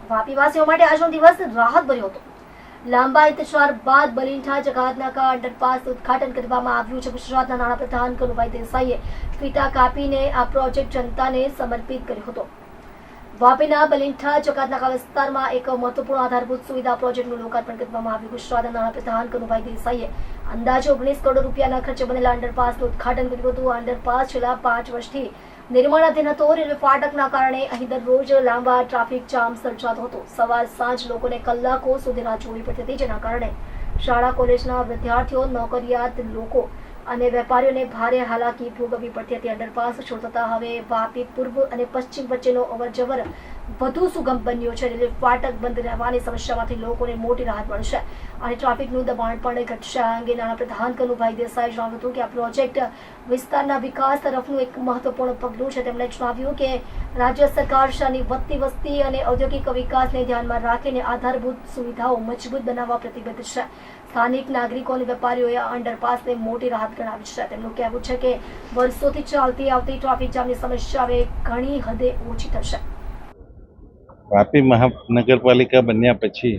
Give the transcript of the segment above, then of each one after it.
વાપીવાસીઓ માટે આજનો દિવસ રાહતભર્યો હતો. લાંબા ઇંતજાર બાદ બલિંઠા જકાતનાકા અંડરપાસનું ઉદ્ઘાટન કરવામાં આવ્યું છે. ગુજરાતના નાણાપ્રધાન કનુભાઈ દેસાઈએ ફીતા કાપીને આ પ્રોજેક્ટ જનતાને સમર્પિત કર્યો હતો. વાપીના બલિંઠા જકાતનાકા વિસ્તારમાં એક મહત્વપૂર્ણ આધારભૂત સુવિધા પ્રોજેક્ટનું લોકાર્પણ કરવામાં આવ્યું. ગુજરાતના નાણાપ્રધાન કનુભાઈ દેસાઈએ અંદાજે 19 કરોડ રૂપિયાના ખર્ચે બનેલા અંડરપાસનું ઉદ્ઘાટન કર્યું હતું. આ અંડરપાસ છેલ્લા 5 વર્ષથી નિર્માણાધીન હતો. રેલવે ફાટકના કારણે અહીં દરરોજ લાંબા ટ્રાફિક જામ સર્જાતો હતો. સવાર સાંજ લોકોને કલાકો સુધી રાહ જોવી પડતી હતી, જેના કારણે શાળા કોલેજના વિદ્યાર્થીઓ, નોકરિયાત લોકો અને વેપારીઓને ભારે હાલાકી ભોગવવી પડતી હતી. અંડરપાસ છોડતા હવે વાપી પૂર્વ અને પશ્ચિમ વચ્ચેનો અવરજવર વધુ સુગમ બન્યો છે. રેલવે ફાટક બંધ રહેવાની સમસ્યામાંથી લોકોને મોટી રાહત મળશે અને ટ્રાફિકનું દબાણ પણ ઘટશે. આ અંગે નાણાપ્રધાન કનુભાઈ દેસાઈએ જણાવ્યું હતું કે આ પ્રોજેક્ટ વિસ્તારના વિકાસ તરફનું એક મહત્વપૂર્ણ પગલું છે. તેમણે જણાવ્યું કે રાજ્ય સરકાર શહેરની વધતી વસ્તી અને ઔદ્યોગિક વિકાસને ધ્યાનમાં રાખીને આધારભૂત સુવિધાઓ મજબૂત બનાવવા પ્રતિબદ્ધ છે. સ્થાનિક નાગરિકો અને વેપારીઓએ આ અંડરપાસને મોટી રાહત ગણાવી છે. તેમનું કહેવું છે કે વર્ષોથી ચાલતી આવતી ટ્રાફિક જામની સમસ્યા હવે ઘણી હદે ઓછી થશે. વાપી મહાનગરપાલિકા બન્યા પછી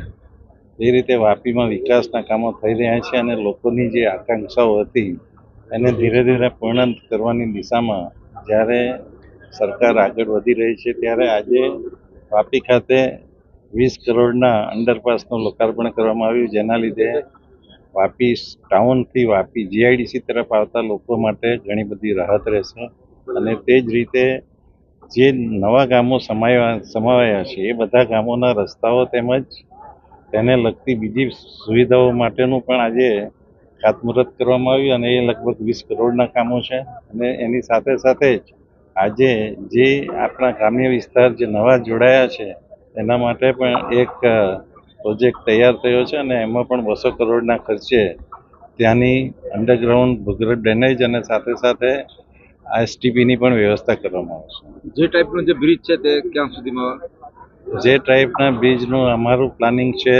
એ રીતે વાપીમાં વિકાસના કામો થઈ રહ્યા છે અને લોકોની જે આકાંક્ષાઓ હતી એને ધીરે ધીરે પૂર્ણ કરવાની દિશામાં જ્યારે સરકાર આગળ વધી રહી છે, ત્યારે આજે વાપી ખાતે 20 કરોડના અંડરપાસનું લોકાર્પણ કરવામાં આવ્યું, જેના લીધે વાપી ટાઉનથી વાપી જીઆઈડીસી તરફ આવતા લોકો માટે ઘણી બધી રાહત રહેશે. અને તે જ રીતે જે નવા ગામો સમાવાયા છે એ બધા ગામોના રસ્તાઓ તેમજ તેને લગતી બીજી સુવિધાઓ માટેનું પણ આજે ખાતમુહૂર્ત કરવામાં આવ્યું અને એ લગભગ 20 કરોડના કામો છે. અને એની સાથે સાથે જ આજે જે આપણા ગ્રામ્ય વિસ્તાર જે નવા જોડાયા છે એના માટે પણ એક પ્રોજેક્ટ તૈયાર થયો છે અને એમાં પણ 200 કરોડના ખર્ચે ત્યાંની અંડરગ્રાઉન્ડ ભૂગર્ભ ડ્રેનેજ અને સાથે સાથે એસટીપીની પણ વ્યવસ્થા કરવામાં આવશે. જે ટાઈપનો જે બ્રિજ છે તે ક્યાં સુધીમાં? જે ટાઈપના બ્રિજનું અમારું પ્લાનિંગ છે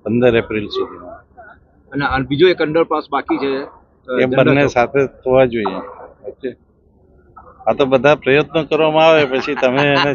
15 એપ્રિલ સુધીમાં. અને બીજો એક અંડરપાસ બાકી છે, એ બંને સાથે થવા જોઈએ. ઓકે, આ તો બધા પ્રયત્નો કરવામાં આવે પછી તમે એને